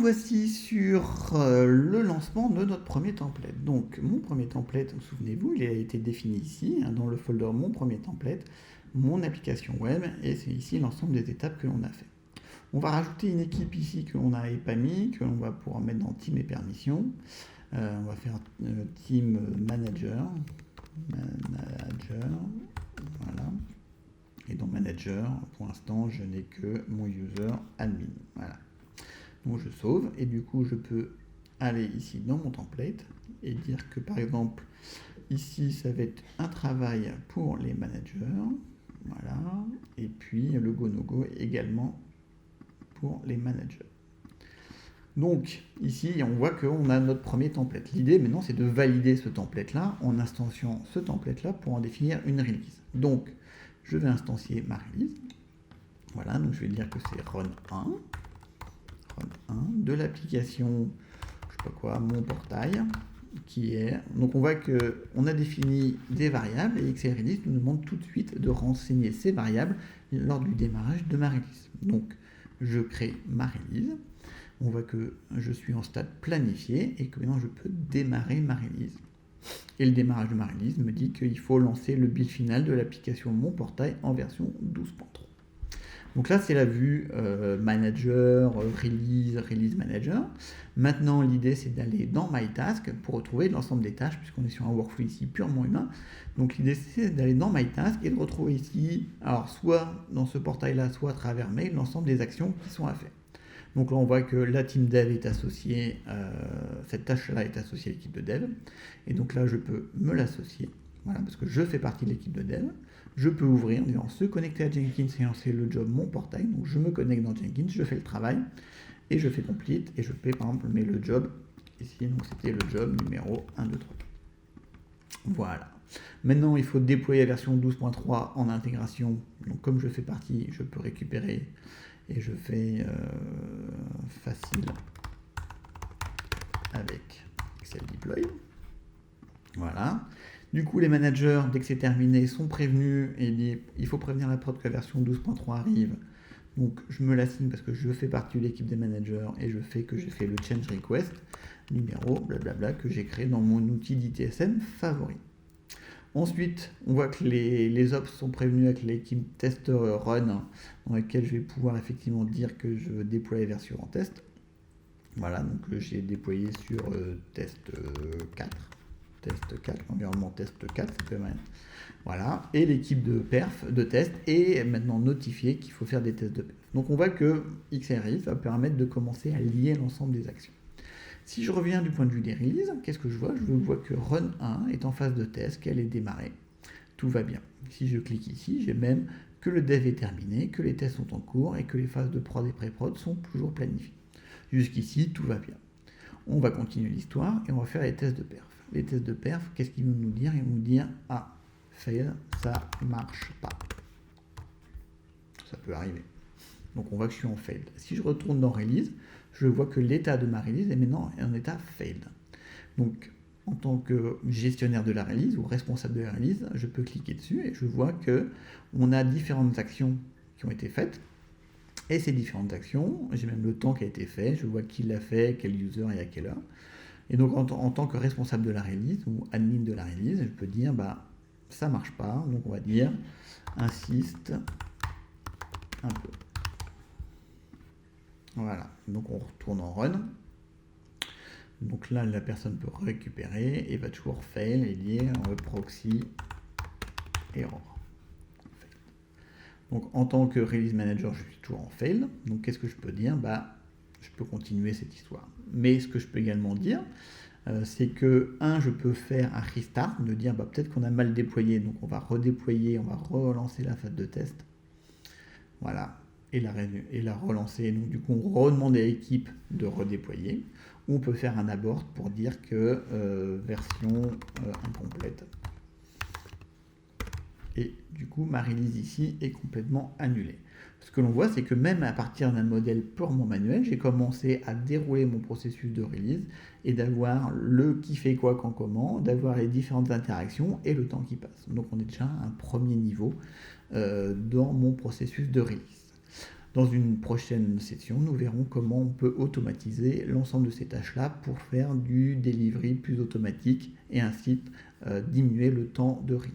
voici sur le lancement de notre premier template. Donc mon premier template, souvenez-vous, il a été défini ici, dans le folder mon premier template, mon application web, et c'est ici l'ensemble des étapes que l'on a fait. On va rajouter une équipe ici que l'on n'avait pas mis, que l'on va pouvoir mettre dans Team et Permissions. On va faire Team Manager, voilà. Et dans Manager, pour l'instant, je n'ai que mon user admin, voilà. Donc je sauve, et du coup je peux aller ici dans mon template et dire que par exemple ici ça va être un travail pour les managers, voilà, et puis le go no go également pour les managers. Donc ici on voit qu'on a notre premier template. L'idée maintenant c'est de valider ce template là en instanciant ce template là pour en définir une release. Donc je vais instancier ma release, voilà, donc je vais dire que c'est run 1 de l'application, je sais pas quoi, mon portail, qui est, donc on voit que on a défini des variables et XL Release nous demande tout de suite de renseigner ces variables lors du démarrage de ma release. Donc je crée ma release, on voit que je suis en stade planifié et que maintenant je peux démarrer ma release. Et le démarrage de ma release me dit qu'il faut lancer le build final de l'application Mon Portail en version 12.3. Donc là, c'est la vue manager, release manager. Maintenant, l'idée, c'est d'aller dans My Task pour retrouver l'ensemble des tâches, puisqu'on est sur un workflow ici purement humain. Donc l'idée, c'est d'aller dans My Task et de retrouver ici, alors soit dans ce portail-là, soit à travers mail, l'ensemble des actions qui sont à faire. Donc là, on voit que la team dev est associée, cette tâche-là est associée à l'équipe de dev. Et donc là, je peux me l'associer, voilà, parce que je fais partie de l'équipe de dev. Je peux ouvrir en disant se connecter à Jenkins et lancer le job mon portail. Donc je me connecte dans Jenkins, je fais le travail et je fais complete et je fais par exemple mais le job ici, donc c'était le job numéro 1, 2, 3. Voilà. Maintenant il faut déployer la version 12.3 en intégration. Donc comme je fais partie, je peux récupérer et je fais facile avec Excel Deploy. Voilà. Du coup, les managers, dès que c'est terminé, sont prévenus et il faut prévenir la prod que la version 12.3 arrive. Donc, je me l'assigne parce que je fais partie de l'équipe des managers et je fais que j'ai fait le change request, numéro, blablabla, que j'ai créé dans mon outil d'ITSM favori. Ensuite, on voit que les ops sont prévenus avec l'équipe tester run, dans laquelle je vais pouvoir effectivement dire que je veux déployer la version en test. Voilà, donc j'ai déployé sur test 4. Test 4, l'environnement test 4, c'est pas mal. Voilà, et l'équipe de perf, de test, est maintenant notifiée qu'il faut faire des tests de perf. Donc on voit que XRI va permettre de commencer à lier l'ensemble des actions. Si je reviens du point de vue des releases, qu'est-ce que je vois? Je vois que Run 1 est en phase de test, qu'elle est démarrée. Tout va bien. Si je clique ici, j'ai même que le dev est terminé, que les tests sont en cours et que les phases de prod et pré-prod sont toujours planifiées. Jusqu'ici, tout va bien. On va continuer l'histoire et on va faire les tests de perf. Les tests de perf, qu'est-ce qu'ils vont nous dire? Ils vont nous dire ah, fail, ça marche pas. Ça peut arriver. Donc on voit que je suis en failed. Si je retourne dans release, je vois que l'état de ma release est maintenant en état failed. Donc en tant que gestionnaire de la release ou responsable de la release, je peux cliquer dessus et je vois que on a différentes actions qui ont été faites. Et ces différentes actions, j'ai même le temps qui a été fait, je vois qui l'a fait, quel user et à quelle heure. Et donc en tant que responsable de la release ou admin de la release, je peux dire bah ça marche pas, donc on va dire insiste un peu. Voilà, donc on retourne en run. Donc là la personne peut récupérer et va toujours fail et dire proxy error. Donc en tant que release manager, je suis toujours en fail. Donc qu'est-ce que je peux dire? Bah je peux continuer cette histoire. Mais ce que je peux également dire, c'est que, je peux faire un restart, de dire bah, peut-être qu'on a mal déployé, donc on va redéployer, on va relancer la phase de test. Voilà, et la relancer. Donc du coup, on redemande à l'équipe de redéployer. Ou on peut faire un abort pour dire que version incomplète. Et du coup, ma release ici est complètement annulée. Ce que l'on voit, c'est que même à partir d'un modèle purement manuel, j'ai commencé à dérouler mon processus de release et d'avoir le qui fait quoi quand comment, d'avoir les différentes interactions et le temps qui passe. Donc on est déjà à un premier niveau dans mon processus de release. Dans une prochaine session, nous verrons comment on peut automatiser l'ensemble de ces tâches-là pour faire du delivery plus automatique et ainsi diminuer le temps de read.